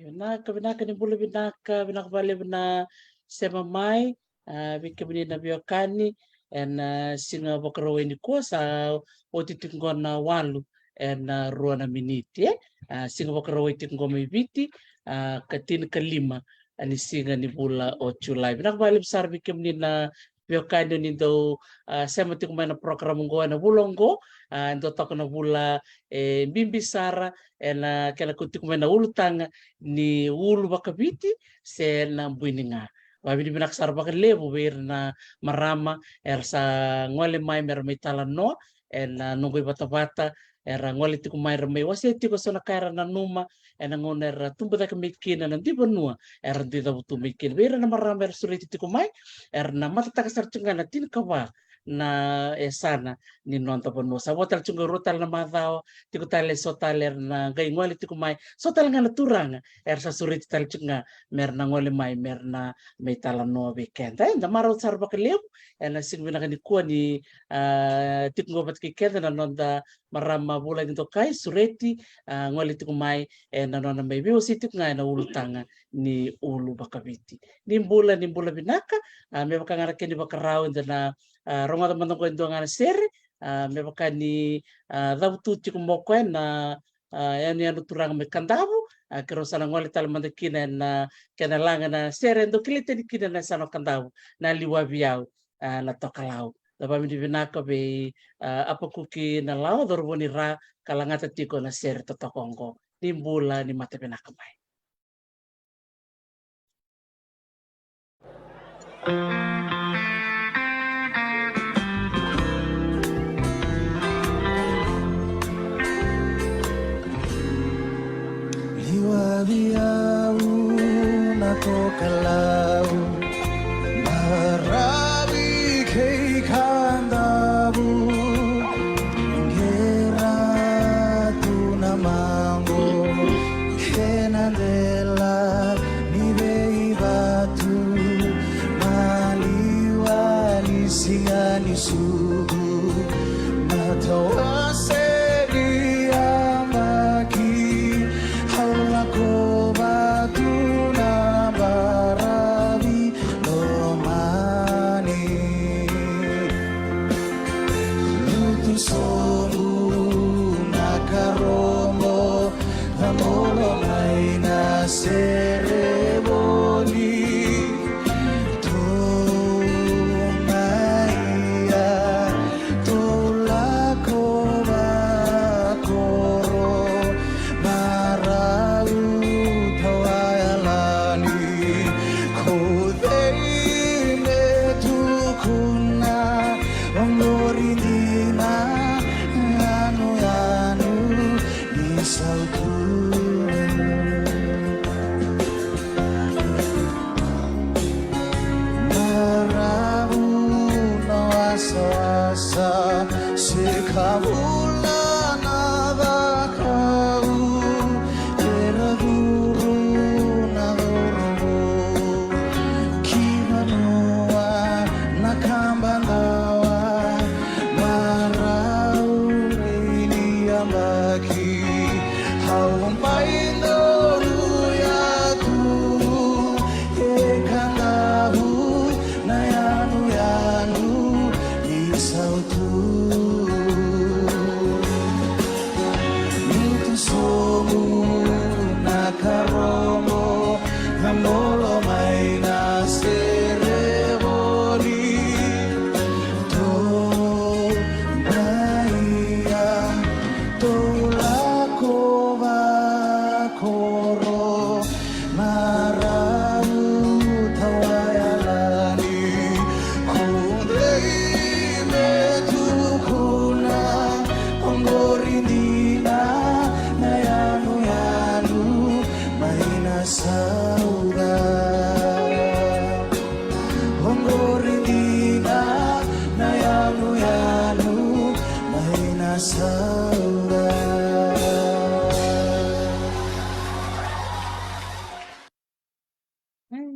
Binaka ni bula binaka bale bina sema mai bika binina biokani en singa bakaro ini ko sa otitingona walu en ruana miniti singa bakaro itingoma ibiti katin kalima ani singa ni bula o Julai. Binaka bale besar bika binina biokani ni do sema tingoma program ngo na bulongo ndo takona bula bimbisara ena kela kutikuma ulutanga ni ulu bakabiti se na buininga wabidi binak sarba lebu ber na marama ersa ngole mai mermitala no ena nunggu bata-bata era ngole tiku mai remai wasi tiku sona kaira na numa ena ngone era tumba ta kemikina nanti benua era tida butu mikin ber na marama er suriti tiku mai era na mata ta kasar cengana tin kawa na esana ni nonta benua sabotal cunga rutal na madao tiku tale sotaler na gai ngole tiku mai sotal ngana turanga er sa suriti tal cunga merna ngole mai merna meitala no weekend da maro sarba kelem ena sing bina ni kuan ni tiku ngobat kikenda na nonda marama bula ni tokai sureti ngole tiku mai ena nona mai biu sitik ngai na ulutanga ni ulu bakabiti ni bula binaka me bakangara keni bakarau na ronga teman ko ndo ngana sere me bakani dautu tiku moko na yani anu turang me kandavu kero sana ngole tal mandekina na kena langa na sere ndo kilite dikina na sana kandavu na liwa biau na tokalau daba mi binaka be apa kuki na lau dorboni ra kalangata tiko na sere totokongo ni bula ni mate binaka mai. Biau na tokalau marabi kay kandabu gera tu na mango kenandela ni beibatu maliwali singani sugu matawase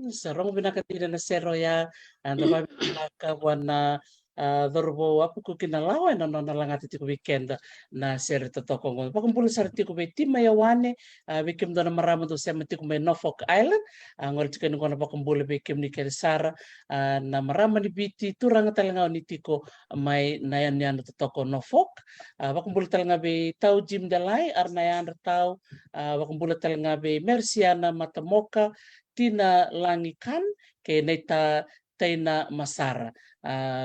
Sarong binaka tida na sero ya ando binaka wana dorbo apu ko kinalawa na nalangati tiko weekend na seri totoko ngo pakumpula sari tiko be tima ya wane bikim dona marama do sema tiko me Norfolk Island ngol tiko ngo na pakumpula bikim ni kerisara na marama ni biti turanga talanga ni tiko mai na yan totoko Norfolk pakumpula talanga be tau Jim Dalai arna yan tau pakumpula talanga be Merciana Matamoka tina langikan ke neta taina masara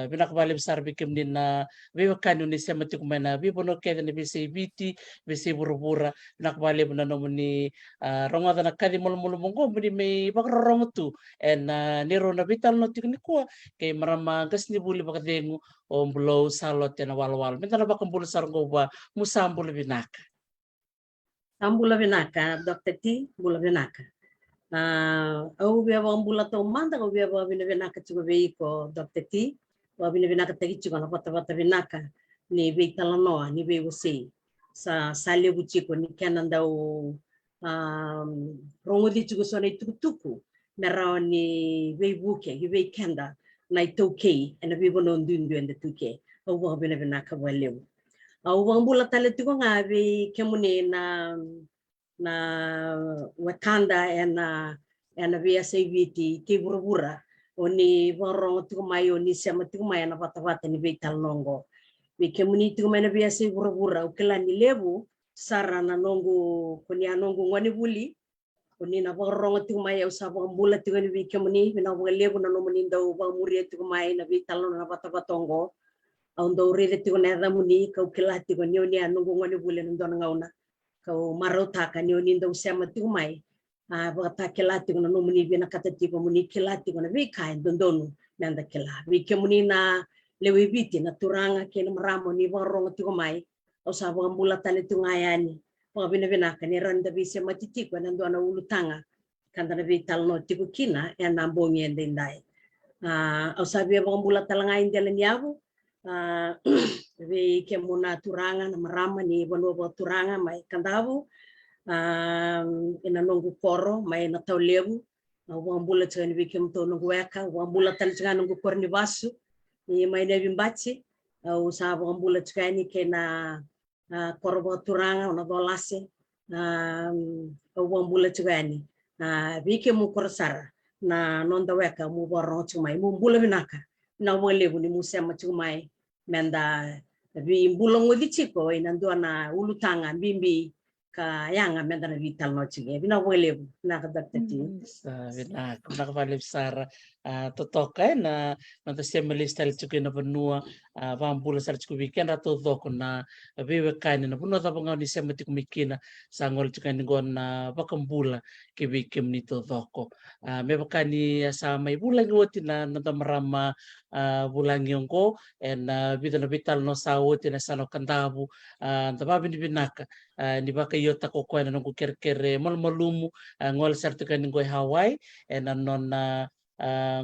binakabali besar bikim na biwa kanyo ni siya mati kumena bibono kaya ni bisi biti bisi buru-bura binakabali mo na naman ni ronga na kadi mulu-mulu monggo muni may bakarorong tu and niro na bital no tikni kuwa kay marama gas ni buli bakadengu o mbulo salot yan wal-wal minta na bakang bulo sarong ba musambulo binaka Ambula binaka Dr. T bula binaka au bia wa mbula to manda au bia wa bina binaka chugo veiko Dr. T wa bina binaka tagi chugo na pata binaka ni be talanoa ni be usi sa sale buchiko ni kananda o rongo di chugo so nei tukutuku mera ni be buke gi be kanda na toke and be bono ndundu and tuke au wa bina binaka wa lew au wa mbula tale tugo ngabe kemune na Wakanda and VSAVT ke burubura oni borong tu mai oni sama tu mai na pata ni betal nongo we kemuni tu mai na VSA burubura ukela ni lebu sara na nongo kuni anongo ngoni buli kuni na borong tu mai usa bula tu ni we kemuni na lebu na nomuni ndau ba muri tu mai na betal na pata tongo au ndo rede tu na da muni ka ukela tu ni oni anongo ngoni buli ndo ngauna kau marota kan yo nindo sema tu mai bata kelati na no muni bina katati ko muni kelati ko na vi kai dondonu nanda kela vi ke muni na lewi biti na turanga ke na maramo ni borong tu mai o sa bo mbula tale tu ngayani o bina kan randa vi sema titi ko nando na ulutanga kan na vi talno ti ko kina e na bongi endai o sa vi bo mbula talanga indelen yabu we ke muna turanga na marama ni bono turanga mai kandavu ina nongu koro mai na taulevu na wambula tsani we ke mto nongu weka wambula tal tsani nongu korni basu ni mai na bimbachi au sa wambula tsani ke na koro turanga na dolase wambula tsani we ke mu korsara na nonda weka mu borro tsumai mu mbula binaka na walevu ni musema tsumai menda vi mbulongo di chiko inando na ulutanga bimbi ka yanga menda na vital no chige bina wele na kadaktati bina kuna kavale besar totoka na nanta semeli style chiko na benua vambula sar chiko weekend ato doko na bewe kaini na benua tapanga ni semeti kumikina sangol chiko ni na bakambula ke weekend ni to doko me bakani sa mai bulang woti na nanta marama bulang yongko and bidana vital no sawoti na sano kandabu tababi ni binaka ni baka yota ko kwa na nungu kerkere malmalumu ngol sertika ni ngoi Hawaii and non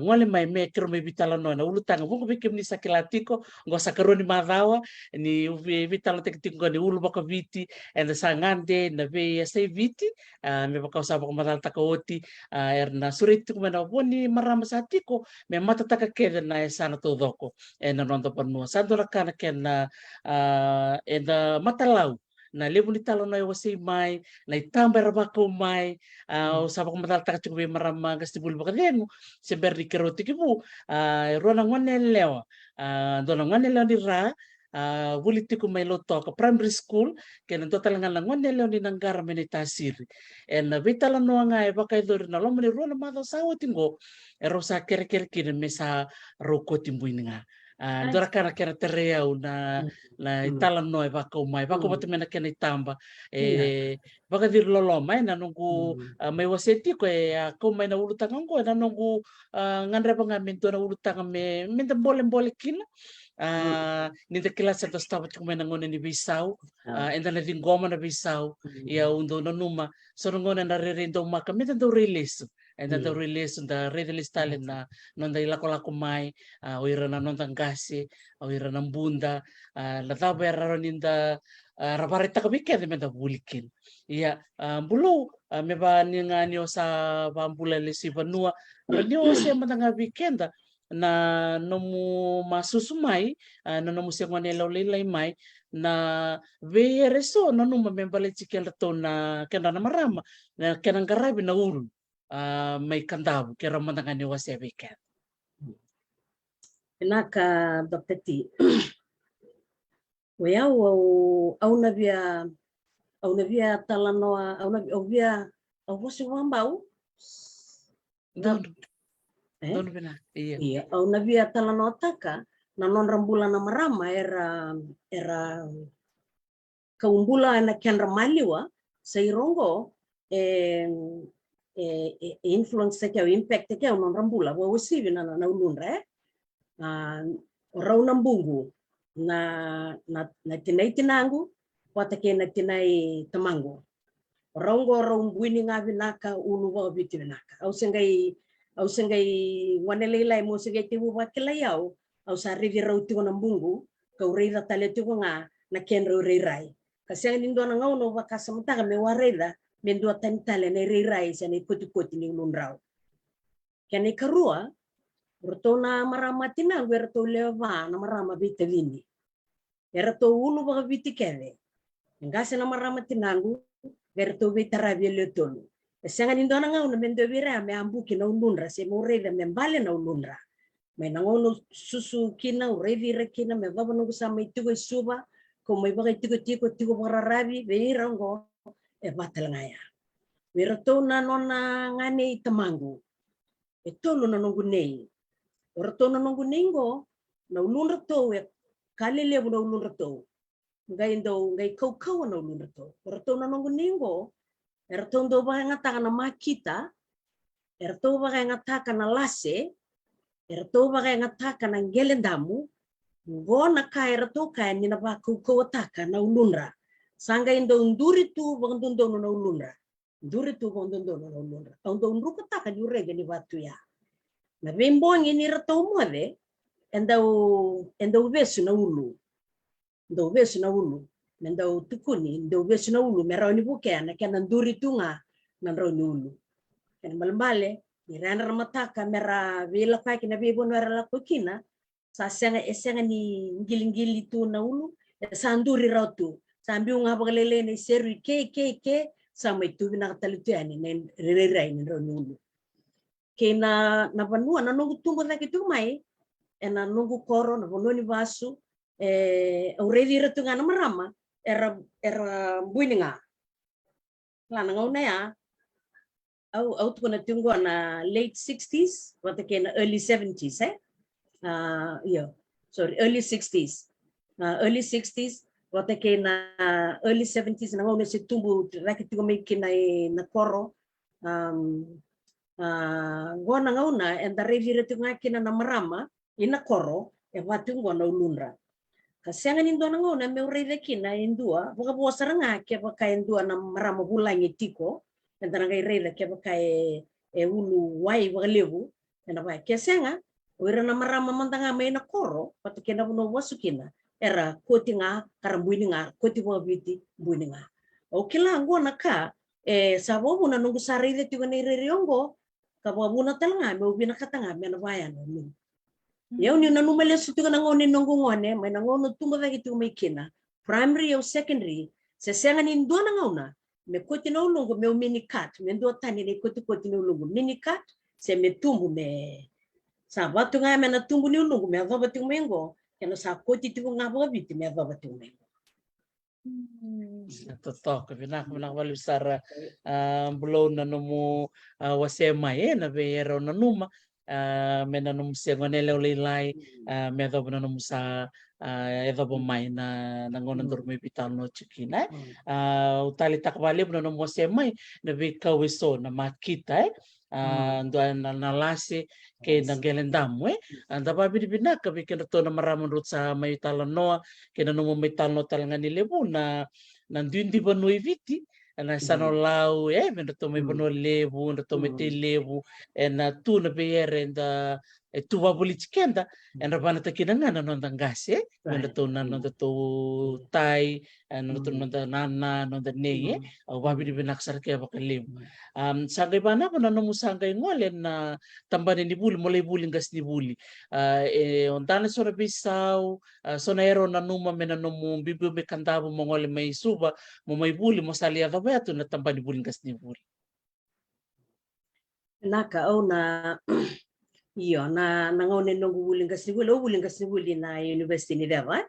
ngole mai me kero me vitala no na ulutanga bungo bikim ni sakilatiko ngo sakaroni madawa ni vitala tektingo ni ulu baka viti and sangande na ve sai viti me baka usaba ko madal takoti erna suriti ko na boni marama satiko me mata taka kede na sana todoko and non to panu sandora kana ken and matalau na lebu ni talo na wasi mai na itamba rabako mai usaba ko madal taka chukwe marama gastibul baka denu seber di keroti kibu rona ngwane lewa dona ngwane lewa di ra buliti ko may loto ka primary school kaya total nga lang ngwane lewa di nanggara meditasiri and vitala no nga baka idor na lo mani rona mado sawo tingo ero sa kere kire mesa roko timbuin nga dora kana kera tereu na itala no baka umai baka batumena kena itamba baka dir lolo mai na nunggu may waseti ko ko may na ulutang ko na nunggu ngandra pa nga minto na ulutang me minta bole kila ninda kila sa tastawa ko may nangona ni Bisau and na din goma na Bisau ya undo na numa so ngona na rerindo maka minta do release and the release the release talent na nonda ilako mai oira na nonda gasi oira na bunda la taba era ninda rabareta kabike de menda bulikin ya bulu meba ninga nio sa bambula lesi vanua nio se matanga weekenda na nomu masusu mai na nomu sengone laulilai mai na vere so na numa membale tikel to na kena na marama na kena ngarabi na ulu mai kandabu kera mandangani wasebeka Vinaka Dr. T. Au na via talanoa au via au vosi wambau Don bina iya au na via talanoa taka na non rembulan na marama era kaumbula na kenra maliwa sa irongo influence ke impact ke non rembula wa wasivi na ulunre rau nambungu na tinai tinangu wata ke na tinai tamango rau buini nga vinaka ulu wa biti vinaka au sengai wanelelai mo sengai tiwu wakila yau au sa rivi rau tiwo nambungu kau reida tale tiwo nga na kenro reirai kasi ang nindo na ngauno wakasa mutaka me wareida mendua tantale na reirai sa na ikoti ni ulunrau kani karua Bertona marama tinangu erato leva na marama vita vini. Erato ulu baka viti keve. Ngase na marama tinangu erato vita rabi letolu. Esenga nindo na ngau na mendo vira me ambuki na ulunra se moreda me mbale na ulunra. Me na ngono susu kina urevira kina me baba nungu sama itigo suba ko me baka itigo para rabi veira ngo e batal ngaya. Erato na nona ngane itamangu. Etolu na nungu nei. Orato na nungu ningo na ulunra to kalile na ulunra to ngai kau na ulunra to orato na nungu ningo erato ndo ba ngata na makita erato ba ngata na lase erato ba ngata na ngelendamu ngona ka erato ka ni na ba kau taka na ulunra sanga indo nduri tu bandondo na ulunra nduri tu bandondo na ulunra ndo nruka taka jurege ni watu ya na vembongi ni rato moade endau vesu na ulu mendau tukuni endau vesu na ulu merau ni buke na kena nduri tunga na rau ni ulu kena malambale ni rana ramataka mera vela kai kina bebo no era lakokina sa esenga ni ngilingili tu na ulu sa nduri rau tu sambi unga bagalele ni seru ke sama itu bina katalitu ani nen rerai ni rau ni ulu kena na vanua na nungu tumbo daki tumai na nungu koro na vanua vasu au revi ratu ngana marama era buininga lana ngauna ya au tu na tungo na late 60s wata kena early 70s early 60s wata kena early 70s na ngauna si tumbo daki tumai kena na koro ngona ngauna enda revire tu ngakina na marama ina koro watu ngona ulunra kasenga nindo na ngona me ureve kina indua boka bosara ngake baka indua na marama bulangi tiko enda ngai reve ke baka ulu wai walevu enda ba kesenga ura na marama mandanga me na koro patu kena no wasukina era kotinga karambuininga koti bo biti buininga okila ngona ka sababu na nungu sarire tigo ne reriongo kababuna talanga me ubina katanga me na waya no ni yau ni na numele sutu na ngone nongo ngone me na ngono tumba vagi tu me kina primary or secondary se senga ni ndo na ngona me koti no lungu me mini cat me ndo tani ni koti no lungu mini cat se me tumbu me sabatu nga me na tumbu ni lungu me ava batu mengo kena sa koti tu ngabo biti me ava batu mengo Totok binak wali besar belum nanu wasema na vero nanuma menanum siangonele olilai medo nanu sa edo bomai na nangonan dormi pitano chikina utali takbali nanu wasema na vikawiso na makita doan nalasi ke nanggelendamu anda babi binak bikin to na maramon rut sa may talanoa kinanu may talno talangani lebu na nandindi banui viti na sanolau men to may banoi lebu na to may lebu na tu na bere tuva bulichkenda en rabana takina ngana nonda ngase wanda to nonda to tai nonda to nonda nana nonda nei au babi di benaksar ke bakalim sangai bana bana no musangai ngole na tambane ni buli mulai buli ngas ni buli ontana sora bisau sona ero na numa mena no mu bibi be kandabu mongole mai suba mo mai buli mo salia gabetu na tambane buli ngas ni buli naka au na iyo na ngone nongu wulinga sibuli na university ni deva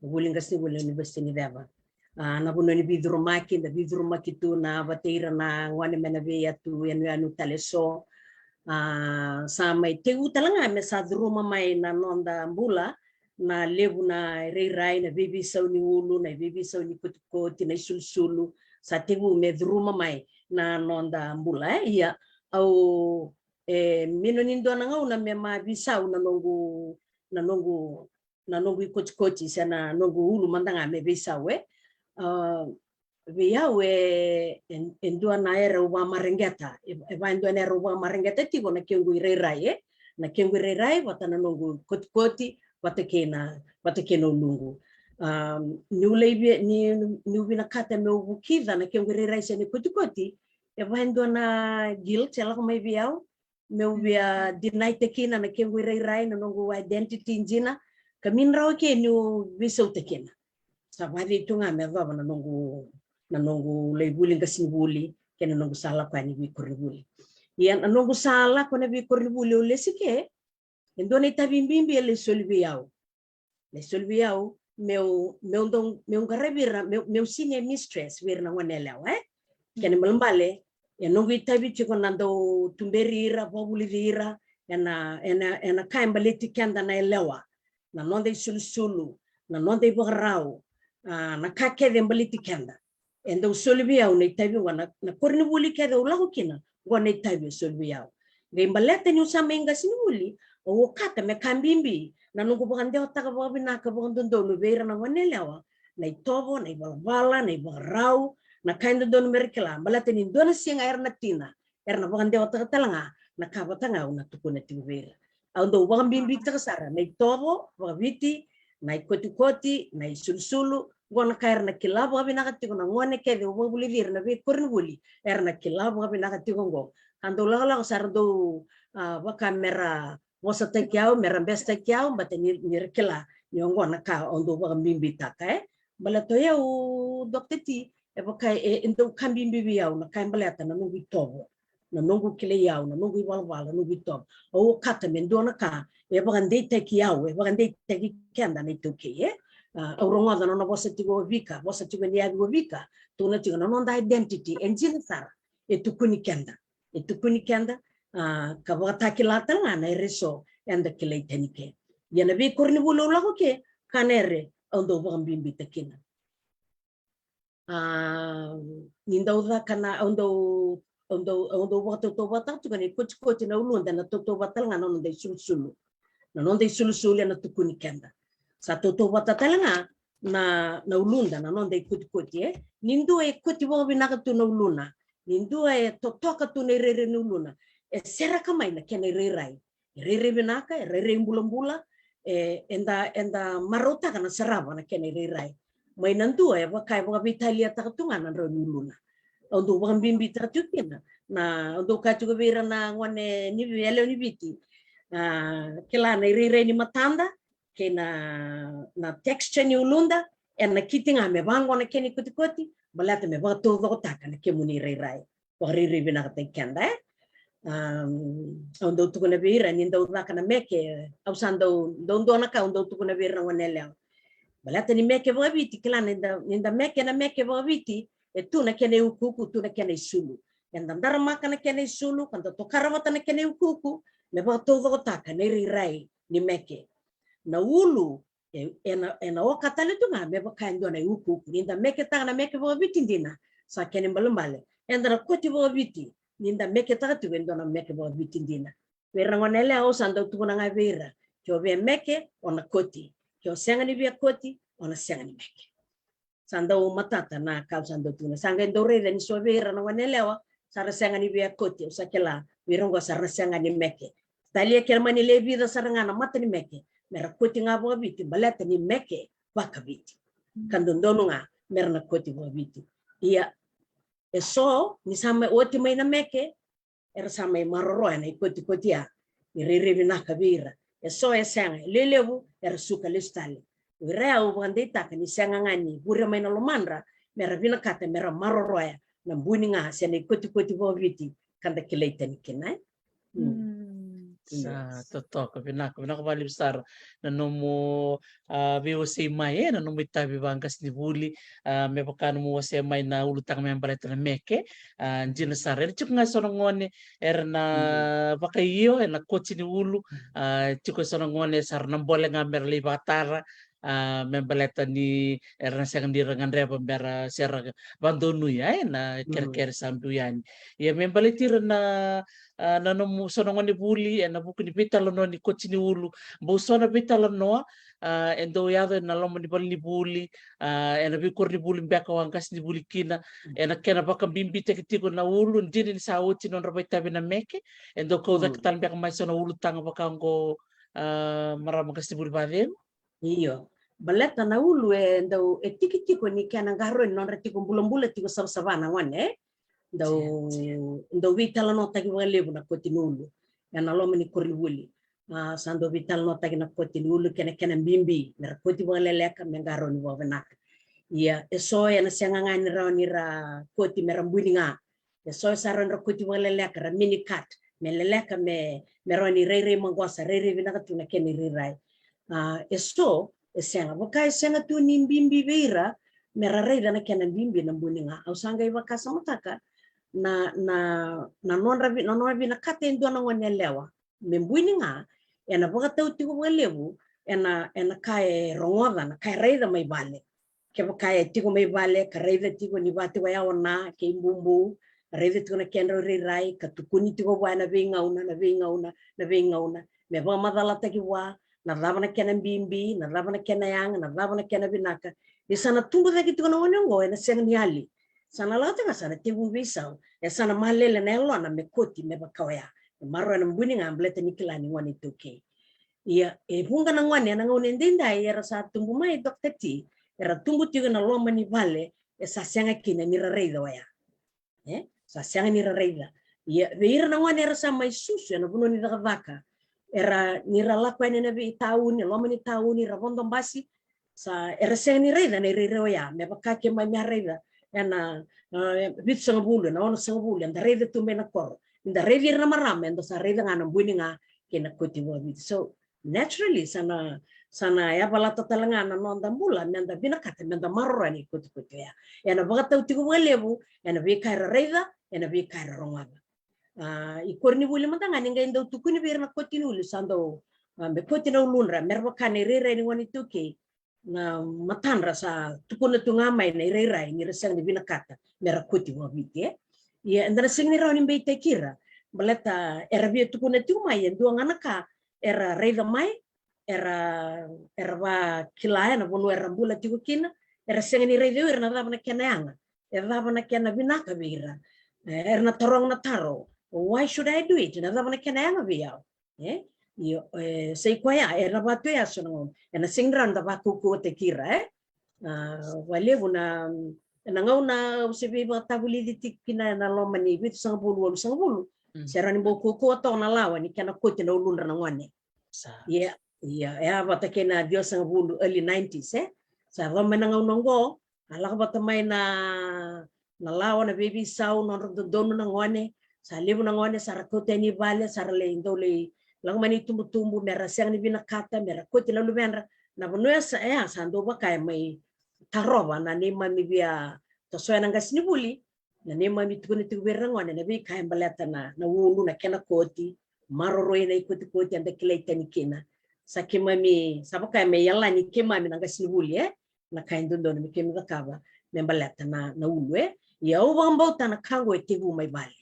wulinga sibuli university ni deva na buno ni bidrumaki tu na bateira na ngone menabe ya tu yanu taleso sama te utalanga me sa druma mai na nonda mbula na lebu na reirai na bibi sauni ulu na bibi sauni kutukoti na sulsulu sa tebu me druma mai na nonda mbula iya au mino nindo na ngau na mema bisau na nongu ikochikochi sana nongu ulu mandanga me bisau viawe endua na era uwa marengeta eva endua na era uwa marengeta tigo na kengu irerai na kengu irerai wata na nongu kotikoti watakena ulungu ni uleibia ni ubina kata me ubukidha na kengu irerai sana kotikoti eva endua na guilt ela kama viau meu via deny tekina na kengu irai na nongu identity njina kamin raw ke nu visau tekina sabadi tunga me va na nongu leibuli ngasibuli kena nongu sala kwa ni bikoribuli ya nongu sala kwa ni bikoribuli olesike endone tabimbimbi ele solviao meu garabira meu senior mistress wir na wanela kena malambale ya nongu itabi chiko nando tumberira bobulira ena kaimbaleti kenda na elewa na nonde sulusulu na nonde borau na kakede mbaliti kenda endo solvia una itabi wana na korni buli keda ulago kina wana itabi solvia ngembalete ni usama inga sinuli o kata me kambimbi na nongu bogande otaka bobina ka bogondo no beira na wanelewa na itobo na ibalbala na ibarau na kainda don merkela balate ni dona singa erna tina erna bogande otaka talanga na kabatanga una tukuna tibera ando bogambimbi takasara na itobo bogabiti na ikoti na isulsulu gona kairna kilabo abina katiko na ngone kede bobuli vir na be kornbuli erna kilabo abina katiko ngo ando lala sardo bakamera wasata kiao mera besta kiao batani nirkela nyongona ka ando bogambimbi taka balato ya Dr. T endo kambimbi biao na kambalata na nungu tobo na nungu kile yao na nungu walwala nungu tobo o kata mendona ka bagande teki yao bagande teki kenda na itoke auronga na bosatigo vika bosatigo ni ago vika tuna tigo na nonda identity engine sara etukuni kenda ka bata kilata na reso enda kile tenike yana be korni bulo lago ke kanere ando bagambimbi tekina nindauda kana ondo waktu to bata tu kan ikut na ulunda na to batal ngano ndai sulsulu na ndai sulsulu na tukuni kenda satu to bata talanga na ulunda na ndai ikut nindu ikut wo binaka tu na uluna nindu to toka tu ne rere na uluna sera kamai na kene rerai rere binaka rere mbula enda marota kana serava na kene rerai mai nandu wakai wa vitalia takatunga na roluna ondo bambimbi tratukina na ondo kachuga vera na ngone ni vele ni biti kila na rire ni matanda na texture ni ulunda na kitinga me bango na keni kutikoti balata me bato taka na kemuni rirai wa rire bina kenda ondo tukuna vera ni ndo na meke ausando dondona ka ondo tukuna vera ngone balata ni meke vaviti kila ninda meke na meke vaviti tu na kene ukuku tu na kene sulu enda ndara maka na kene sulu kanda to karawata na kene ukuku me ba to taka ne rirai ni meke na ulu ena okatale tu nga me ba kando na ukuku ninda meke ta na meke vaviti ndina sa kene mbale enda na koti vaviti ninda meke ta tu endo na meke vaviti ndina verangonele au sando tu na ngavera jo be meke ona koti kyo sengani via koti ona sengani meke sando matata na kau sando tuna sanga ndore ni sovera na wanelewa sara sengani via koti usakela virongo sara sengani meke talia kera mani le vida sarangana mata ni meke mera koti nga bo biti baleta ni meke waka biti kandondono nga mera na koti bo biti ia so ni sama oti mai na meke era sama maroro na koti kotia ni rere na kabira so esanga lelewu era suka listale wirea ubandita kani sanga ngani bure mai na lomandra mera vina kata mera maroro na mbuni nga sene koti bo biti kanda kileita ni kinai Sa totoo pinaka besar na nomo VOC mai na nomo itabi bangkas ni buli me pakano mo wase mai na ulutang may baleta na meke jina sare chuk nga sonongone na pakaiyo na kochi ni ulu chuk sonongone sar na bole nga merli batara membaleta ni na siang di rangan reba bera sera bandonu ya na ker sambuyan ya membaletir na nomo sonongone buli na buku ni pitalo no ni kochi ni ulu bosona pitalo no endo yado na lomo ni bali ni buli na bikur ni buli mbeka wangkas ni buli kina na kena baka bimbi tekitiko na ulu ndini ni sauti non rabai tabi na meke endo ko da kitan mbeka mai sona ulu tanga baka ngo maramangas ni buli badem iyo baleta na ulu endo tiki ni kena garo non retiko bulambula tiko sabana ngone ndo vitala no tagi walebu na koti nulu na lomo ni korliwuli sando vitala no tagi na koti nulu kena mbimbi na koti waleleka mengaro ni wavenak ia eso na sianga ngani raoni ra koti merambuni nga eso saron ra koti waleleka ra mini cat meleleka meroni rere mangwasa rere vinaka tuna keni rirai eso sianga bokai sianga tu ni mbimbi veira merarei na kena mbimbi na mbuni nga ausanga ibakasa mutaka na non rabi na kate ndo na ngone lewa membuini nga ena boga tau tigo walebu ena kai rongoda na kai reida mai bale ke kai tigo mai bale ka reida tigo ni bate wa yaona ke imbumbu reida tigo na kenro rai ka tukuni tigo wa na vengauna me ba madala tagi wa na lava na kena bimbi na lava na kena yang na lava na kena binaka di sana tumbu tagi tigo na ngone ngo ena seng niali sana lata nga sana tibu bisa sana malele na elo na mekoti me bakawaya maro na mbuni nga ambleta nikilani ngone toke ia hunga na ngone na ngone ndinda era sa tumbu mai Dr. T era tumbu tigo na loma ni vale sa senga kina ni reida waya sa senga ni reida ia veira na ngone era sa mai susu na buno ni vaka era ni lakwa ni na vi tauni loma ni tauni rabondo basi sa era senga ni reida ni reida waya me bakake mai mi reida ena bit sang bulu na ono sang bulu nda rede tu mena kor nda rede na marama nda sa rede ngana buni nga kena koti wa bit so naturally sana ya balata talanga na nonda bula nda bina kata nda marrani koti ya ena bagata utigo walebu ena bi kaira rede ena bi kaira rongaga ikorni bulu matanga ninga nda tukuni bir na koti nulu sando me koti na ulunra merba kane rere ni wani tuke na matanra sa tukuna tunga mai na irai ni resang ni binakata mera kuti wa biti ya ndara sing ni rauni mbei kira baleta era bi tukuna tuma ya dua nganaka era reida mai era ba kilaya na bolu era bula tiku kina era sing ni reida era na daba na kenanga era daba na kena binaka bira era na tarong na taro why should I do it na daba na kenanga biya io sei qua era batto ya sono na singranda ba kuku te kira walevu na ngauna usibi ba tabuli ditikina na loma ni bit sang bulu serani bo kuku to na lawa ni kana koti na ulundra na ngone ya bata kena dio sang bulu early 90s sa loma na ngauna ngo ala bata mai na lawa na baby sau no dono na ngone sa levu na ngone sa rakote ni vale sa le indole lang mani tumbu mera siang ni binakata mera koti lalu menra na bonoya sa sando ba kay may taroba na ni mami bia to so nang gasni buli na ni mami tukuni tuberang wana na bi kay balata na wulu na kena koti maroroy na koti anda kilay tanikina sa kimami sa ba kay may yalla ni kimami nang gasni buli na kay dondo na kimi kaba may balata na wulu yaw bang bauta na kango tigu may bali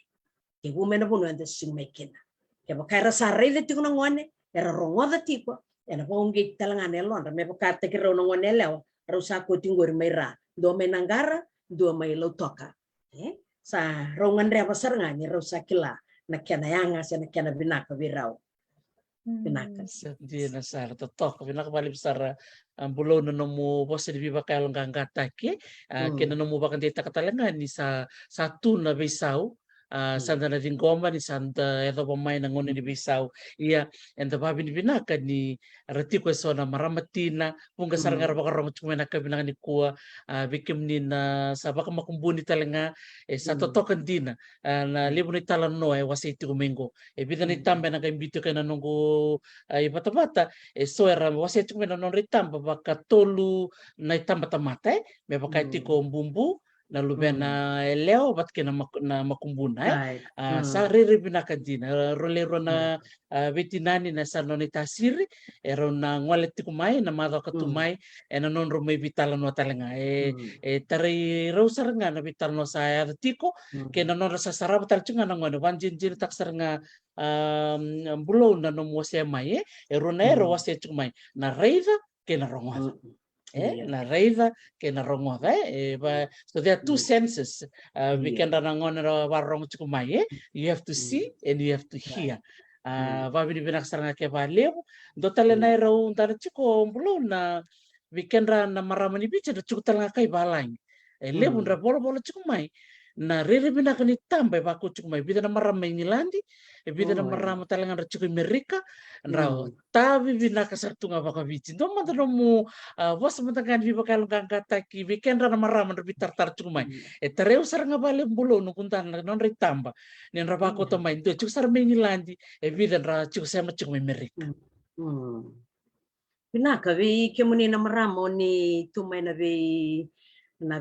tigu may na bono anda sing may kina ya bakara sarre tigo na ngone era rongoda tipo ena bongi talangane londa me bakata ki rono ngone lewa rusa ko tingori meira do menangara do mai lotoka sa rongan re basar ngani rusa kila na kena yanga se na kena binaka birau Vinaka. Dia nasara totok vinaka bali besar bulo nomu pos di biba kail ngangata ke kena nomu bakan deta katalenga ni satu na bisau santa na dingomba ni santa eto pemain ngone di bisau iya enta babi ni binaka ni retiko sona maramatina punga sarangara bakarong cuma naka binaka ni kuwa bikim ni na sabaka makumbuni talenga satu token dina na libu ni talan no wasi itu minggu bida ni tambe na kaimbito kena nunggu bata-bata so era wasi cuma na non ritamba baka tolu na itamba tamata me baka tiko bumbu na lubena leo bat kena na makumbuna sa riri binaka dina rolero na vetinani na sanoni tasiri ero na ngwale tiko mai na mado katumai na non rumai vitala no talenga tari rausaranga na vital no saya tiko kena non rasa sarab tarcunga na ngone wanjinjir tak saranga bulo na no mose mai ero na ero wase cumai na reiva kena rongoda na reiva kena rongoda so there are two senses we can rangon warong cumai you have to see and you have to hear babi binak saranga ke valeu dotale na ero undar ciko bulo na we can na maramani bicha da cukup talanga kai balang lebu ndra bolo cumai na rere bina kani tambe baku cumai bida na maramai ngilandi bida na marama talanga ra cukup Amerika nrao tabi bina kasartunga baka bici ndo mata mu was matakan bi bakal kata ki weekend na marama bitar tar cumai tereu saranga bale bulo no kuntan non ritamba ni nra bako to mai ndo cukup sar ngilandi bida nra cukup sama cukup Amerika Vinaka vi kemuni na marama ni tumai na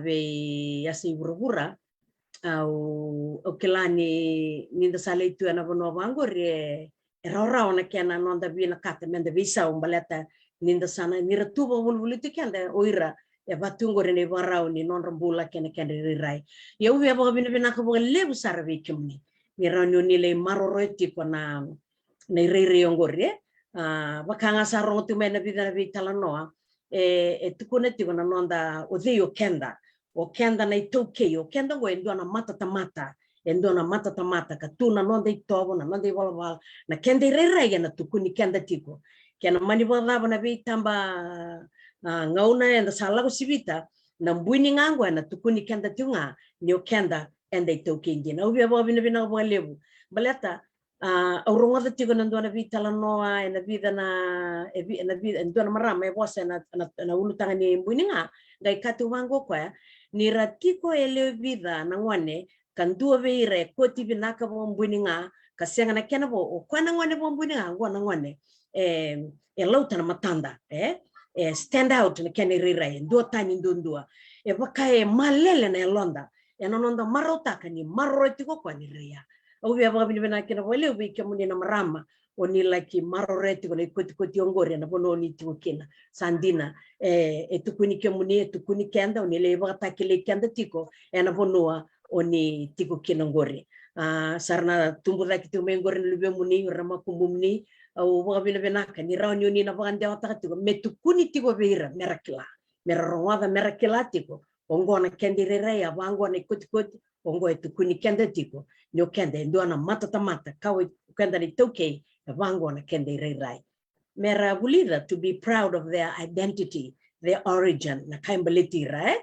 vi asi vura au kelani ninda sale itu ana bono bangor rau na kena nonda bina kata menda visa umbaleta ninda sana nira tuba bulbul itu kenda oira batungo rene barau ni non rambula kena rirai ya ubi aba bina ka bo lebu sarve kimni nira ni le maroroti kona na rere yongore bakanga sarong tu mena bina vitala noa tukune tikona nonda odeyo kenda o kenda na itoke o kenda go endo na mata tamata ka tu na nonda itobo na nonda wala na kenda rere na tukuni kenda tiko kena mani wala na vitamba ngauna enda sala ko sibita na mbuni ngangwa na tukuni kenda tunga ni o kenda enda itoke ngina ubi aba bina bo lebu baleta auronga tiko na ndona vitala noa na vida na ndona marama bosa na ulutanga ni mbuni nga ngai katu wango kwa ni ratiko ele vida na ngwane kan dua veire koti binaka bo mbuni nga kasenga na kena bo kwa na ngwane bo mbuni nga ngwana ngwane lauta na matanda stand out na kena rirai ndo tani ndundua baka malele na londa nonda marota kani marotiko kwa ni ria au bia ba bina kena bo le ubi kemuni na marama oni laki maroreti ko koti ongore na bono ni tikina sandina tukuni kemuni tukuni kenda oni le ba takile kenda tiko na bonoa oni tiko kinongore sarna tumbu laki tu mengore lube muni rama kumbumni au ba bina kani rauni oni na bande wata tiko metukuni tiko beira merakila merarowada merakila tiko ongona kendirere ya bango na koti ongo tukuni kenda tiko nyo kenda ndo na mata kawe kenda ni toke vango na kende rai mera bulira to be proud of their identity their origin na kaimbaliti right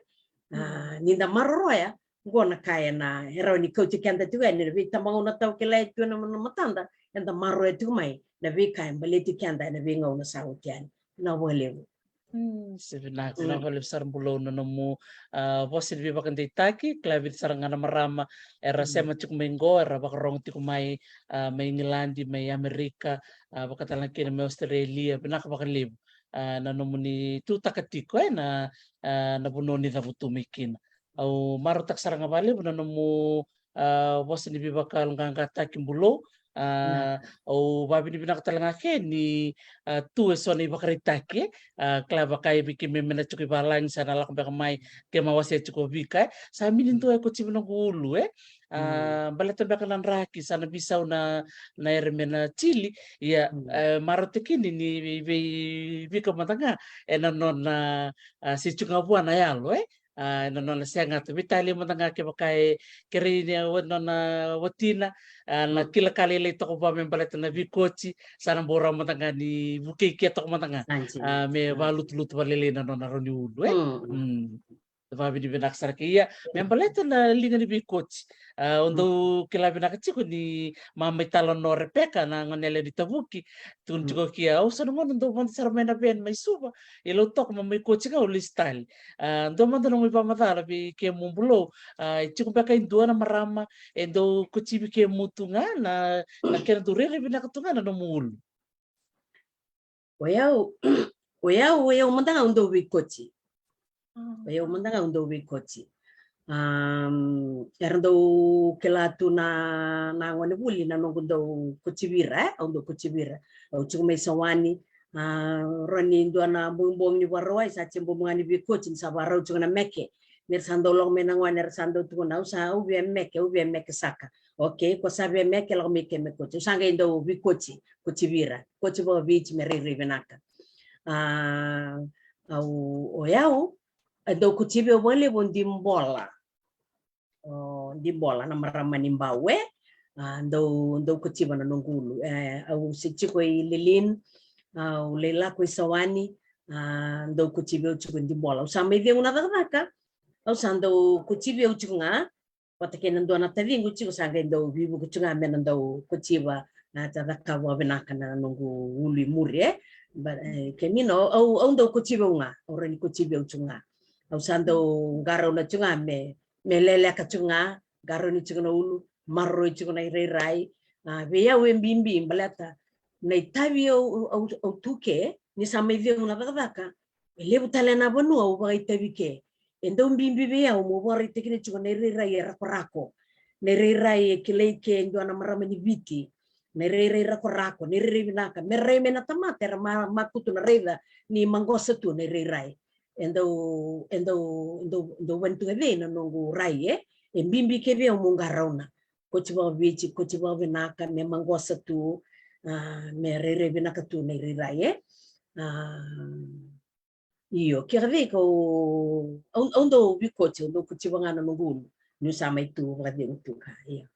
ninda maroroya ngona kaya na hero ni coach kenda tu ni vita mangona tau kele tu na matanda enda marroya tu mai na vi kaimbaliti kenda na vi ngona sautian na wale Sebenarnya kenapa lebih sarang pulau nemu posit bi bakan ditaki klabit sarang ana marama era sema cuk mengo era bakarong tiku mai Ngilandi mai Amerika bakatalan kina mai Australia benak bakan lib na nomuni tu takatiko na bunoni da butumikin au marutak sarang abali na nemu posit bi bakal ngangkat kimbulo o babi ni binakatalanga ke ni tu so ni bakaritake klaba kai bikin memena cukup balang sana lak mai ke mawase cukup bika sa minin tu ko cibno hulu balata bakalan raki sana bisau na ermena chili ya marotekini ni bika matanga non si cunga buana ya lo nona senga tu vitali mo tanga ke pakai kerini nona watina na kila kali le to ba me baleta na vikochi sana bora mo tanga ni buke ke to mo tanga Anjing. me balut lut balele na nona roni ulu Hmm. Vavi di benak sarki iya membaleta na linga ni vikochi undo kila benak chiku ni mama talon no repeka na ngonele di tabuki tun juga kia au sana ngono ndo mon sarmena ben mai suba ilo tok mama kochi ka uli style ndo man no mi pamatala bi ke mumbulo chiku beka indua na marama endo kochi bi ke mutunga na kena durere benak tunga na no mulu Oyau mandanga undo wikochi. Oyau mandanga undo wikochi. Erndo kelatu na ngone buli na nongundo kuchibira undo kuchibira au chume sawani roni ndo na bumbom ni waroi sa chimbo mangani bi coaching sa warau chuna meke ner sando long mena ngone ner sando tu na usa ubi meke saka okay ko sabe meke lo meke me coach sanga ndo bi coaching kuchibira bo beach meriri benaka au oyau ndo kuchibe wale bondi mbola di bola na maramani mbawe ndo kuchiba na nongulu au sichiko lilin au lela ko sawani ndo kuchibe uchiko di bola usama ide una daka au sando kuchibe uchunga patake ndo na tavingu chiko sanga ndo vivu kuchunga mena ndo kuchiba na tadaka wa benaka na nongu uli murie kemino au ndo kuchibe unga orani kuchibe uchunga au sando ngaro na chunga melele kachunga garo ni chunga ulu marro chunga rai veya wembimbi mbalata na itavio au tuke ni samevia una vakavaka elebu talena bonu au ba itavike endo mbimbi veya mo bora itekine chunga rai rakorako rai kileke ndo na marama ni viti rai rakorako rai binaka merre mena tamate makutu na reda ni mangosa tu rai endo wentu eve na nongu rai e mbimbi ke ve mungarauna kochiba bichi kochiba benaka me mangosa tu me rere benaka tu ne rai io che ave ko ondo bikochi ondo kochiba ngana nongu nu sama itu berarti untuk iya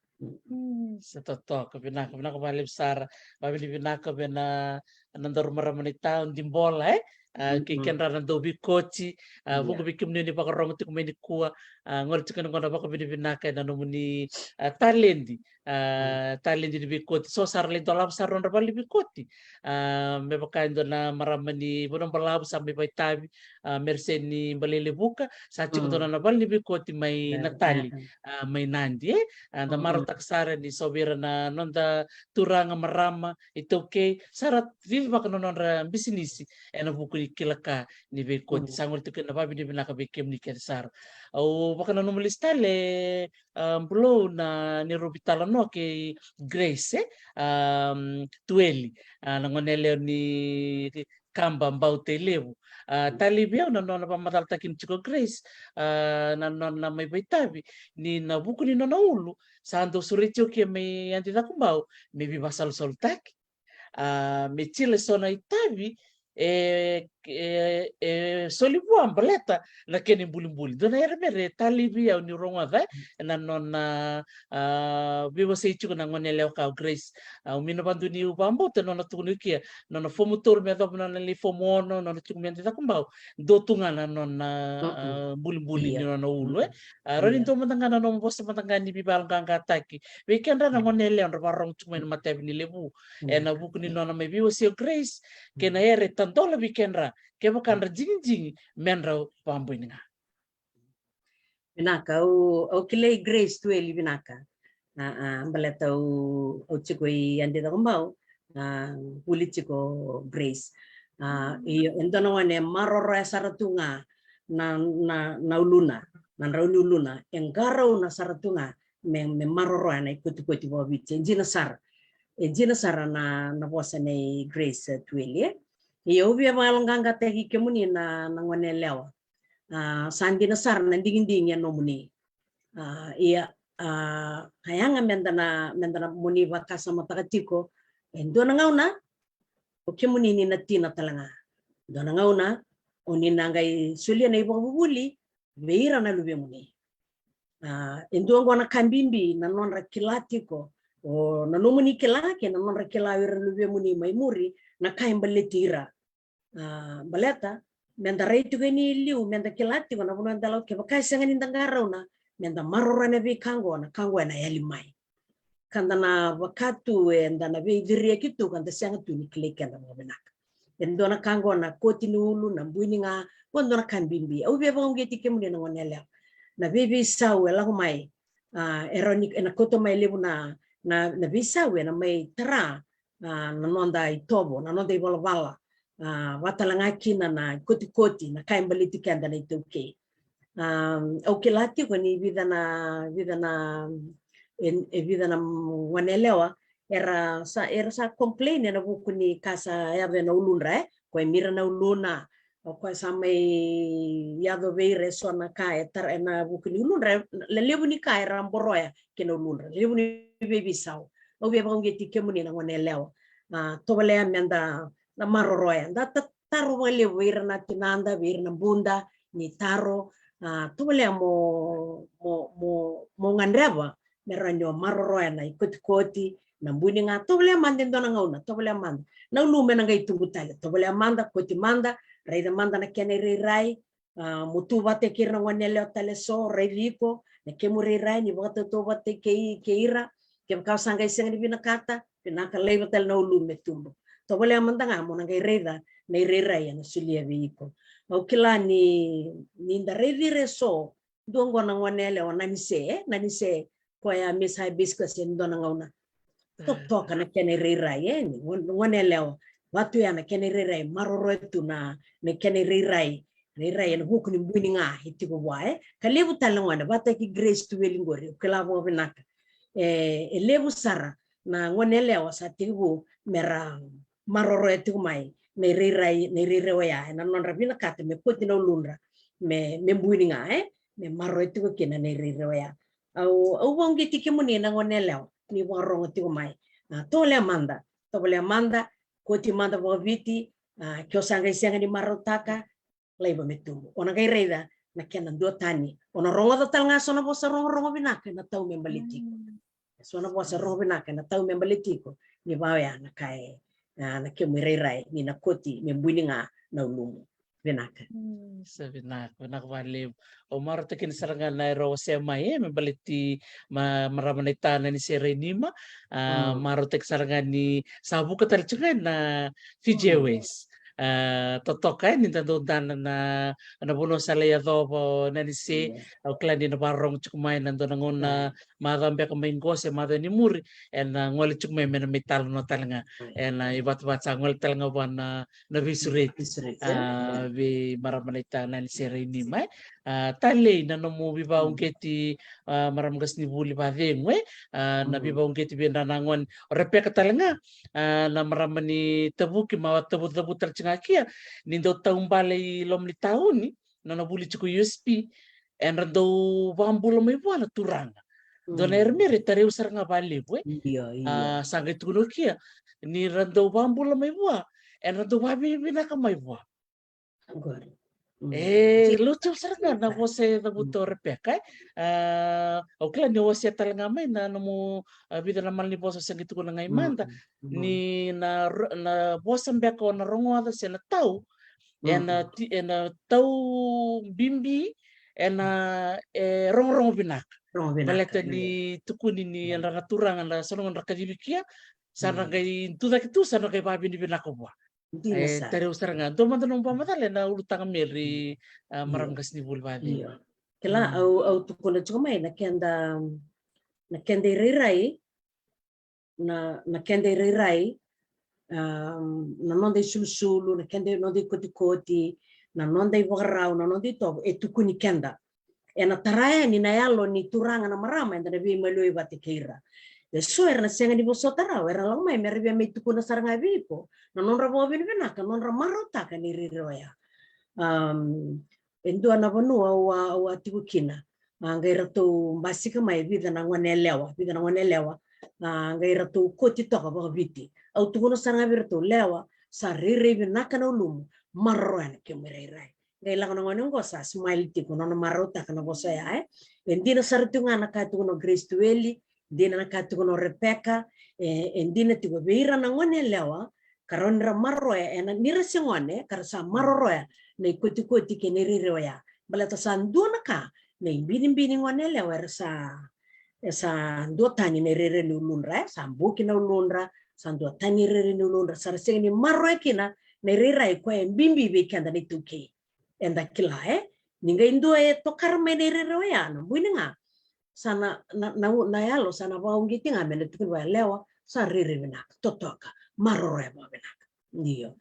Setotok binaka balik besar babili binaka bena nandor maramani taon di bola kiken rana dobi kochi buku bikim ni pakarong tu kumeni kuah ngol chikan ngona baka bini binaka na nomuni talendi di bikoti so sarli dolap saron rabali bikoti me baka ndo na maramani bonong balab sampai baitabi merseni balele buka sa chiko na bali bikoti mai natali mai nandi anda maro taksara ni sobira na nonda turanga marama itu ke sarat vivi baka nonora bisnisi ena buku kilaka ni bikoti sangol tu kena babi ni binaka bikim ni kersar au baka nulis tale blo na ni robitala no ke Grace tueli nangonele ni kamba mbau televu talibia na nona pamatal takin chiko Grace na nona mai baitabi ni na buku ni nona ulu sando suricho ke me anti takumbau me bi basal soltaki me chile sona itabi solibuan baleta na keni bulimbuli dona era mere talibia ni ronga va na nona vivo sei chuko na ngone leo ka Grace umino bandu ni ubambo te nona tunu kia nona fomu tor me do nona li fomu ono nona chuko me ta kumbau do tunga na nona bulimbuli ni nona ulu roni to matanga na nona bosta matanga ni bibal kanga taki weekend na ngone leo barong chuko me mate ni lebu ena buku ni nona me vivo sei Grace kena ere tantola weekendra ke bakandra jingi menra pambu ninga binaka o kile Grace tu eli binaka baleta o chiko i ande da kumbau uli chiko Grace endo na wane maroro saratunga na uluna na rauni uluna engaro na saratunga me maroro na ikuti bo biche njina sara na bosa nei Grace tu eli iyo bia malanganga tegi kemuni na ngone lewa sandi na sar na dingin ya nomuni iya hayanga mendana muni baka sama takatiko endo na ngauna o kemuni ni natina talanga do na ngauna oni nangai sulia na ibo bubuli veira na luve muni. Enduang wana kambimbi na non rakilatiko o na nomuni kilake na non rakilawira luve muni mai muri na kain baletira. Baleta menda reitu gani liu menda kilatiko na bunan dalau ke bakai sanganin dangarau na menda marorane vi kango na yali mai. Kanda na wakatu enda na vi diria kitu kanda sianga tu ni kleke na mbenaka. Endo na kango na koti nulu na buini nga wando na kambimbi. Au beba ungeti kemuni na ngonelea. Na bibi sawe la mai eronik na koto mai lebu na bisawe na mai tara na nonda itobo na nonda iwala watalangaki na koti na kaimbaliti kanda na itoke au kilati ko ni vida na wanelewa era sa complain na buku ni kasa yabe na ulunra ko mira na uluna o ko samai yado veire sona ka etar na buku ni ulunra le lebu ni ka era mboroya ke na ulunra lebu ni baby saw o be bangeti kemuni na wanelewa to bale amenda na maroroya da taro wale veire na tinanda veire na bunda ni taro to bale mo ngandreva meranyo maroroya na ikoti na buni nga to bale mande ndona ngauna to bale manda na lume na ngai tungutale to bale manda koti manda raida manda na kene rai mutu bate kirna wanele tale so reviko na kemuri rai ni bate to bate keira ke ka sanga iseng ni binakata pinaka leva tel na lume tumbo to bale manda nga mo na ngai reida na rai na sulia viko au kila ni nda revire so dongo na wanele wanani se ko ya miss hibiscus ndona ngauna tok na kene rai ni wanele watu ya na kene rai maroro tu na kene rai na huku ni mbuni nga hitiko wae kalebu talangwana bata ki grace tu welingori kala bo binaka lebu sara na ngonelewa sa tibu mera maroro tu mai na rai ya na non rabina kata me koti na ulunra me mbuni nga me maroro tu kina na rai ya au wangi tikimuni na ngonelewa ni warongo tu mai tole manda koti manda viti kyo sanga isianga ni marotaka laiba metumbu ona kai reida na kena ndo tani ona rongo da talnga sona bosa rongo binaka na tau membalitiku sona bosa rongo binaka na tau membalitiku ni bawaya na kai na kemu rai ni na koti membuini nga na ulumu binaka binaka wale o marotekin saranga na ro sema membaliti maramanita na ni serenima marotek saranga ni sabu katal na Fijeways totokai ni tandodan na buno salaya do na ni se au klani na barong chukumai nando ngona madambe ka main gose madani muri na ngoli chukumai mena metal no talanga na ibat ngol talanga wana na visuret vi maramanita na ni serenima tale na no mo biba ungeti maramgas ni buli ba vengwe na biba ungeti benda nangon repeka talanga na maramani tabuki mawa tabu tercengakia nindo taumbale lom ni tauni na nabuli chuku USP enrando bambulo mai buana turanga dona ermere tare usar nga bale bue sangai tuno kia ni rando bambulo mai bua enrando babi binaka mai bua lucu saranga na vose da buto repeka okla ni wose talanga mai na no vida na malni bosa sangitu ko ngai manda ni na bosa mbeko na rongo ada sena tau ena tau bimbi ena rongo binak baleta ni tukuni ni ranga turanga na sonong rakadibikia saranga tuda kitu saranga babi ni binako bua tare usaranga do manda no pamatale na ulutanga meri maramgas ni bulbadi kela au tukuna chuma na kenda rirai na nonde sulsulu na kende nonde koti na nonde warau na nonde to tukuni kenda ena taraya ni na yalo ni turanga na marama enda bi maloi batikira so era senga di bosotara era lang mai merbe mai tukuna saranga vipo na non rabo binaka non ramarota ka ni riroya endo na vanu au atikukina ngaira to basika mai vida na ngwanelewa ngaira to koti to ka viti au tukuna saranga virto lewa sa rire binaka na ulumu marroan ke merai Kailangan ng ko sa smile ti ko no marota kana bosa ya Hindi na sartunga nakatuno Grace Tueli, hindi na nakatuno Rebecca, hindi na tigo beira na ngone lewa, karon ra marroya na nira si ngone karsa marroya na ikuti-kuti keniriroya. Balata sa anduna ka na ibinin-binin ngone lewa sa dua tani nirire nulunra, sa buki na ulunra, sa dua tani nirire nulunra, sa rasing ni marroya kina nirirai ko bimbi bikanda ni tuki. Enda kila ninga indo to karme niriroya na buina nga sana na yalo sana waungi tinga mene tukun wa lewa sa riri benak totoka marore ba benak ndio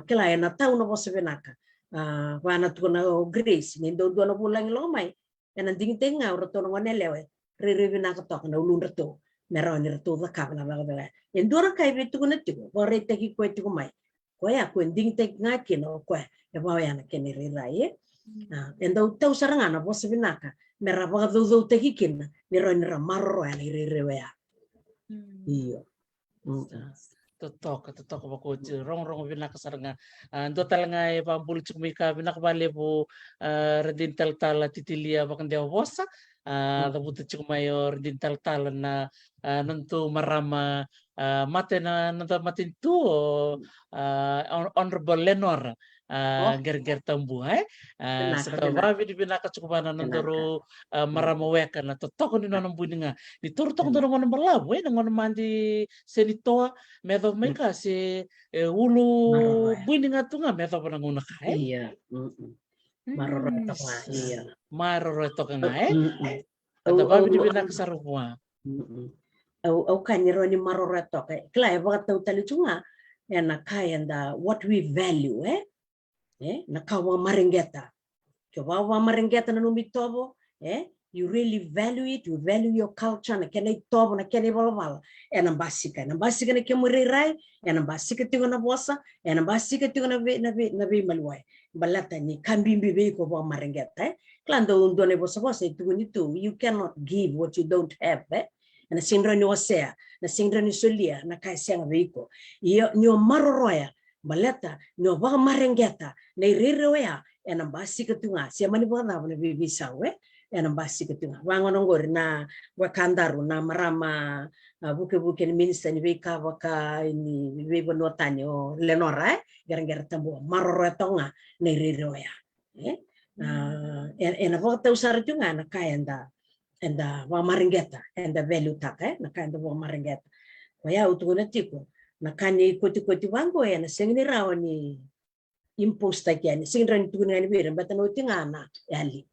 kila na tau no bose benaka wana tukuna Grace ni do na bulang lo mai ena ding tenga roto no ne lewe riri benak tok na ulun reto mero ni reto da ka na ba ba en do ra kai betu kuna tigo bore te ki ko tigo mai ko ya ko ding te nga kino ko e ba ya na keniri rai enda tau sarangana bose benaka mera ba do te hikina nira marro ya nirewea iyo totok bako rong bina kasaranga ando talanga e pambul chumika bina kabale bo redin tal titilia bakan dia bosa tabutu chumayor redin tal na nantu marama mate na nanta matintu honorable Lenor ger tambu setelah di bina kacukupan nanturu maramaweka na totok ni nonong buninga ni turtok nonong nonong berlabu nonong mandi senitoa medo mereka si ulu buninga tunga medo pananguna kai iya maroro tok iya maroro tok ngai ada babi di bina kasarupua au kanyero ni maroro tok kla ba tau tali tunga na kai and what we value na kawa maringeta coba wa maringeta na numitobo you really value it, you value your culture na kenai tobo na kenai balabala na basika na kemurirai na basika tingo na bosa na basika tingo na be malwai balata ni kambimbi be ko wa maringeta klando undone bosa itu you cannot give what you don't have na sindra ni wasea na sindra ni solia na kai senga veiko iyo ni maroroya baleta no ba marengeta na iriroya ena basi ketunga sia mani bona na bisa ena basi ketunga wangono ngori na wakandaru na marama buke ni minister ni beka waka ini bebo notani o Lenora gara-gara tambo maroro tonga na iriroya ena vota usar tunga na kaenda enda wa marengeta enda value taka na kaenda wa marengeta waya utuna tiko na kani koti wango na sengni rawani imposta kiani singran tuguna ni bere batano tingana yali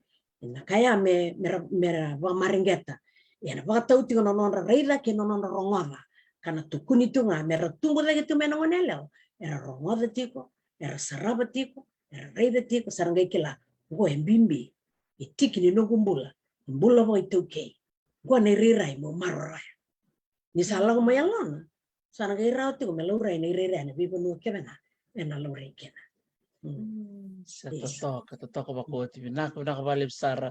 na kaya mera wa maringeta na ba tau tingo non reila ke non rongoda kana tukuni tunga mera tumbo lagi tu menong nelo era rongoda tiko era saraba tiko era reida tiko sarangai kila go embimbi itiki ni no gumbula mo ituke go ne rirai mo marora ni salang mayalona sana kay raw tigo meluray na irere na bibo no kemena na luray kena Totok bako tibi nak balib sara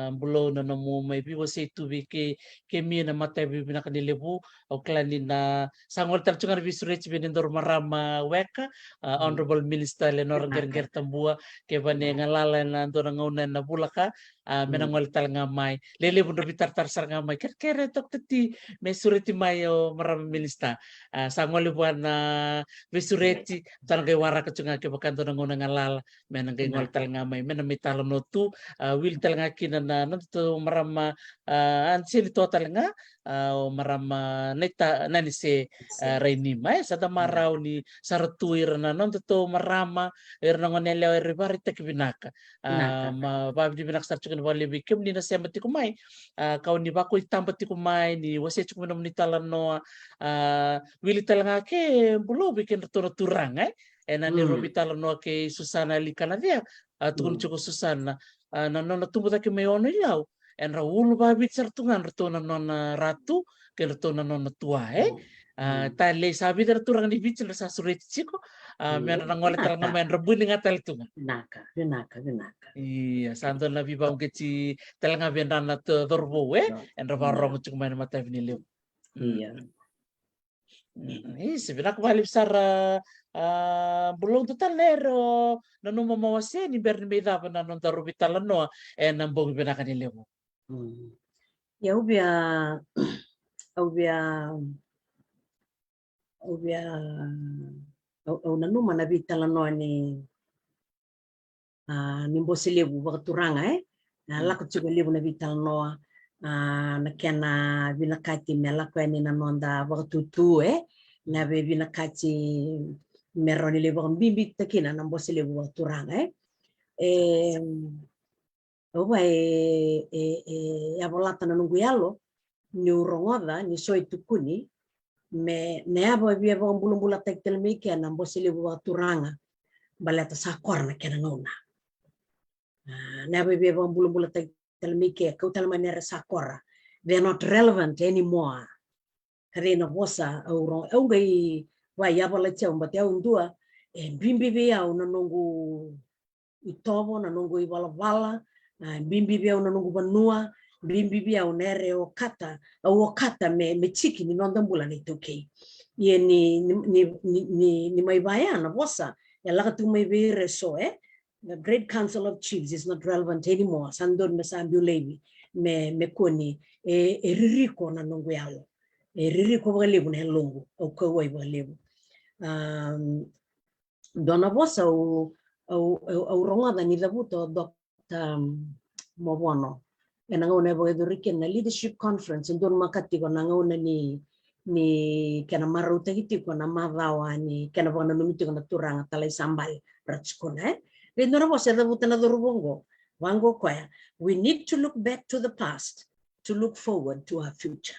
bulo na namu may bibo say tubi ke mi na matay bibi na kanilibu o klani na sangol tarchungan bisurich binindor marama weka honorable minister Lenor Ger Tambua ke bane ngalala na ando na ngunan na bulaka menangol tal ngamay lele bundo bitar sar ngamay kere tok tati may sureti mayo marama minister sangol buwan na bisureti tan kay wara kachunga ke bakanto na ngunan ngalala menang kay ngol tal ngamay menamital no tu will tal nga kinana nanto marama ansili total nga marama neta nani se reini mai sada marau ni sartuir na nanto marama erna ngoneleo eribari tekbinaka ma babi binak sarchukan wali bikem ni na semati kumai kau ni bako itambati kumai ni wase chukum ni talan no wili talanga ke bulo bikin reto turang ni robi talan no ke Susana likana dia tukun chuko Susana na nona tumbo take may ono ilaw en raul babit sartungan reto na nona ratu ke reto na nona tua tale sabi der turang ni bicil sa surit chiko meron nang wala talaga men rabuni nga taltunga naka iya santo na bibang keci talaga bendan na dorbo en rabarong chuk man matay niliw iya Isi binakbali besar bulong total nero nanu mamawase ni berni beda na non taru bitala no nambong binakan ilemu. Ya ubia au nanu mana bitala no ni mbose lebu wakaturanga lako juga lebu na bitala no na kena binakati me lako na nonda wakatutu na be binakati meroni lebu mbimbi takina na mbose lebu wakaturanga oba yabolata na nungu yalo ni urongoda ni soi tukuni me neaba bia bumbula tektel meke na mbose lebu wakaturanga baleta sakor na kena ngona neaba bia bumbula tektel meke kautal manera sakora they're not relevant anymore karena bosa au ngai wa yabola chau mbate au ndua bimbi bia una nungu itobo na nungu iwala bimbi bia una nungu banua bimbi bia unere okata me chiki ni nonda mbula ni toke ye ni mai bayana bosa ya laka tu mai bere so the Great Council of Chiefs is not relevant anymore sandon me sambulevi me koni ririko na nungu yalo ririko balebu na longo au kawai balebu dona bosa au ronga ni dabuto Dr. Mobono ngona bo na leadership conference ndon makati ko ngona ni kana maruta hiti ko na madawa ni kana bona numiti ko na turanga talai sambal ratskona ndona bosa dabuta na dorubongo wango kwa we need to look back to the past to look forward to our future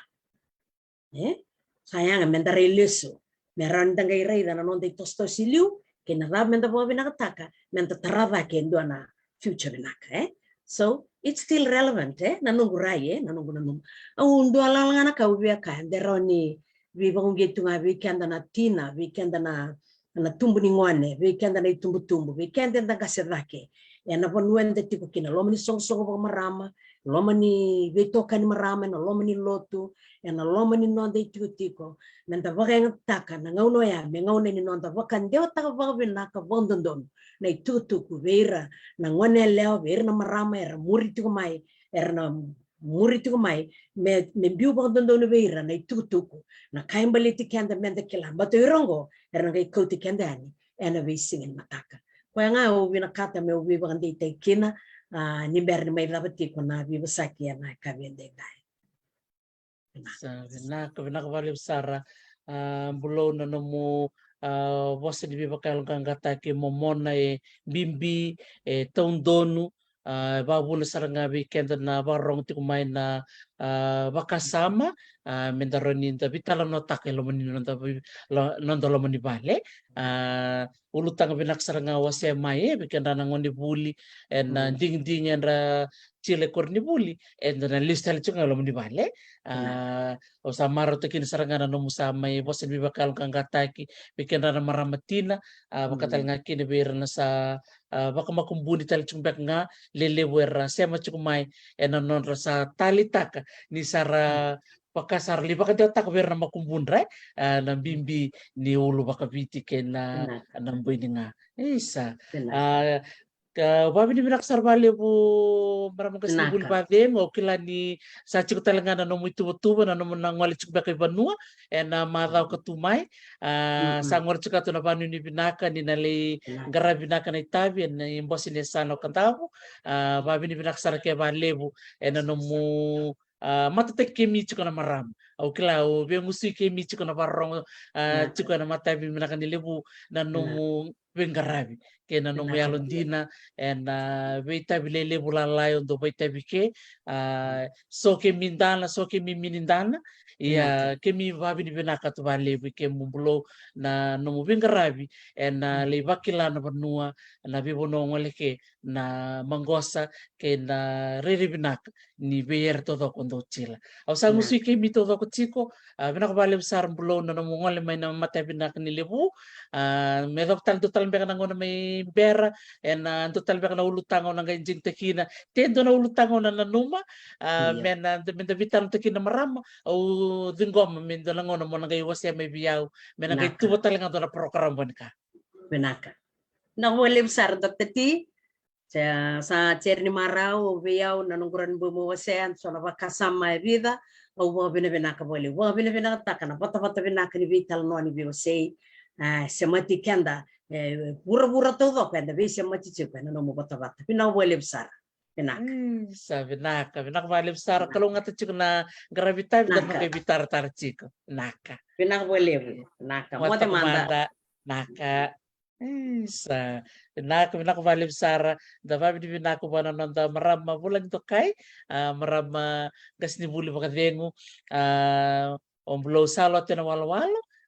sayang mendare leso meranda ngai reida na nonde tosto siliu ke na rab menda bo binakataka menda tarava ke ndona future binaka so it's still relevant na nungu rai na nungu au ndo alangana ka ubia ka nderoni vi bonge tunga weekend na tina weekend na tumbu ni ngone weekend na tumbu weekend na gaserake na ponuende tiko kina lomani song ba marama lomani vetoka ni marama na lomani lotu na lomani nonde tiko menda vaga taka na ngauno ya me ngaune ni nonda vakan deo taka vaga naka vondondon na tutuku vera na ngone leo vera na marama era muri tiko mai era na muri tiko mai me biu vondondon vera na tutuku na kaimbali tikanda menda kila bato irongo era ngai koti kendani ena we singin mataka kwa nga ubi na kata me ubi bandi te kina ni berni mai labati ko na bi basaki na kabende dai Vina bali besar bulo na nomu bosa di bakal kangata ke momona bimbi tondonu babula saranga weekend na barong ti kumain na bakasama mendaroni da bitala no take lo mani no lo mani bale ulutang binak saranga wase mai weekend na ngoni buli en ding ding ra chile korni buli en na lista le chunga lo mani bale o samaro tekin saranga no musamai bosa di bakal kangata ki weekend na maramatina bakatal ngaki ne berna sa baka makumbuni tali chumbek nga lele wera sema chukumai non rasa tali taka ni sara pakasar li baka dia tak wera makumbun rai na bimbi ni ulu baka biti kena namboy ni nga isa babi ni binak sarbali bu maramang kasibul babe mo kila ni sa chiko talanga na nomu tubo na nomu nangwali chukbek kay banua na madaw katumay sa ngor chika to na banu ni binaka ni nali gara binaka na itabi na imbosi ni sano kantabu babi ni binak sarke balebu na nomu matatek kemi chiko na maram au kila o be musi kemi chiko na barong chiko na matabi binaka ni lebu na nomu bengarabi kena no yalondina and veita bilele bulalai untuk veita bike so ke mindana so ke minindana ya kemi babi ni benaka tu bale bike mumbulo na no bengarabi and lebakila na benua na bibono ngoleke na mangosa ke na rere benaka ni beyer todo kondo chila au sa musi ke mi todo ko chiko benaka bale besar mbulo na no ngole mai na mata benaka ni lebu me doktal total beka nangona may bera total beka na ulutang na ganjing tekina tendo na ulutang na nanuma men menda vitan tekina marama o dingom menda nangona mo nangay wasya may biyaw men nangay Naka. tuwa talaga na program ka Benaka. Nahuwalib sar Dr. T. Sa Cherni Marau, Viau, Nanunguran Bumuasean, Sonava Kasama Vida, o Wabinavinaka Boli, Wabinavinaka Takana, Patapata Vinaka Vital Noni Viosei, Semati Kenda, Pura todo, and the Visa Matichup, and no Motavata. Pinawalib sar. Benaka. Sabi naka malib sara kalong nga tachiko na gravita dan mga bitar tarchiko naka Pinawalib. Naka. wata Modemanda. kumanda naka sa malib sara da babi di nako bana nonda marama bulan to kai marama gas ni buli makadengu omblo salo tena walo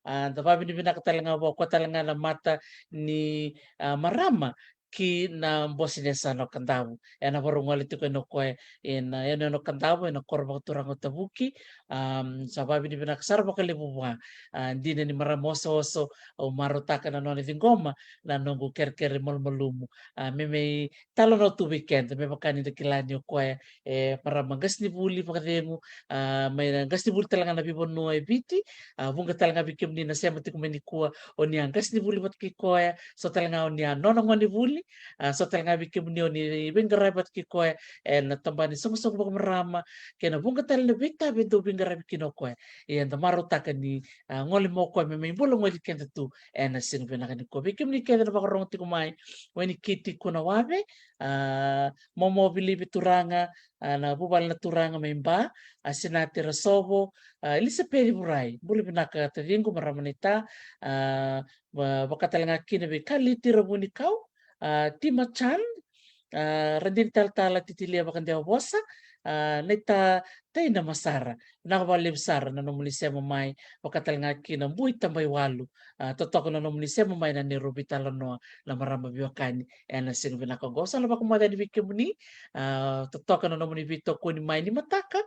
da babi di talanga bo ko talanga na mata ni marama ki na bosine no kandamu ena barungali tu no koe ena no kandamu ena korba turang tabuki sababi ni binak sarba kali buwa dina ni maramoso oso o marutaka na noni dingoma na nongu kerker malmalumu meme talo no tu weekend me makani de kilani koe para magas ni buli pakadengu may gas ni buli talanga na bibon no biti bunga talanga bikim ni na sema tikumeni kuwa o ni gas ni buli bat ki koe so talanga o ni nono ngoni buli so talanga bikim ni bingara bat ki koe na tambani song bak marama kena bunga talanga bita bento bingara bikino koe da marutaka ni ngoli mo koe me bolo ngoli kenta tu na sing benaka ni ko bikim ni kenda bak rong tikumai weni kiti kuna wabe momo bili bituranga na bubal na turanga memba asinati rasobo ilisa peri burai buli binaka tadingo maramanita bakatalanga kina be kali tirabuni kau timachan radin tala titilia bakan dia bosa neta taina masara nakabalib sara na nomulise mamai bakatalanga kina bui tambay walu totoko na nomulise mamai na nirubi talano na marama biwakani na sing binaka gosa na bakumada ni bikimuni totoko na nomuni bito ko ni mai ni mataka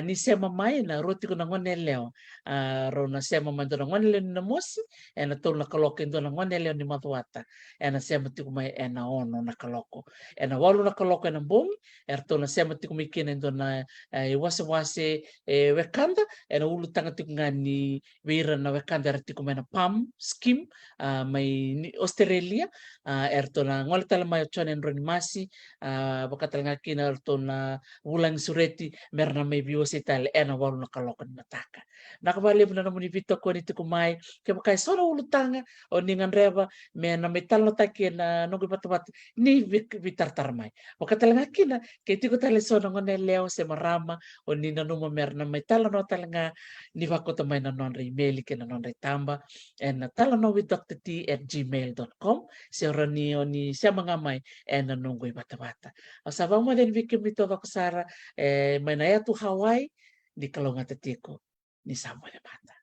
ni sema mai na roti ko na ngone leo ro na sema mai do na ngone leo na mosi na tol na kaloko do na ngone leo ni matuata na sema ti ko mai na ono na kaloko na walu na kaloko na bom to na sema ti ko mai kene do na wase wekanda na ulu tanga ti ko ngani wira na wekanda ti ko mai na pam skim mai ni Australia to na ngole tala mai chone ro ni masi bakatal ngakina to na ulang sureti merna may biyosi tal ena walu nakalokan mataka nakabalib na naman ibito ko nito kumay kaya makay solo ulutanga o ningan reba may na may talo taki na nung ibat ni bitartarmay wakatalanga kina kaya tiko tali so nang leo se marama o nina numa merna may talo no talanga ni wako tamay na non email ke na non tamba and talo no with drT@gmail.com si orani o ni siya mga may na nunggo bata o sabang mo din bikim nito ako Sara may naya tu Hawaii di kalungan tatiko ni Samuel Mata.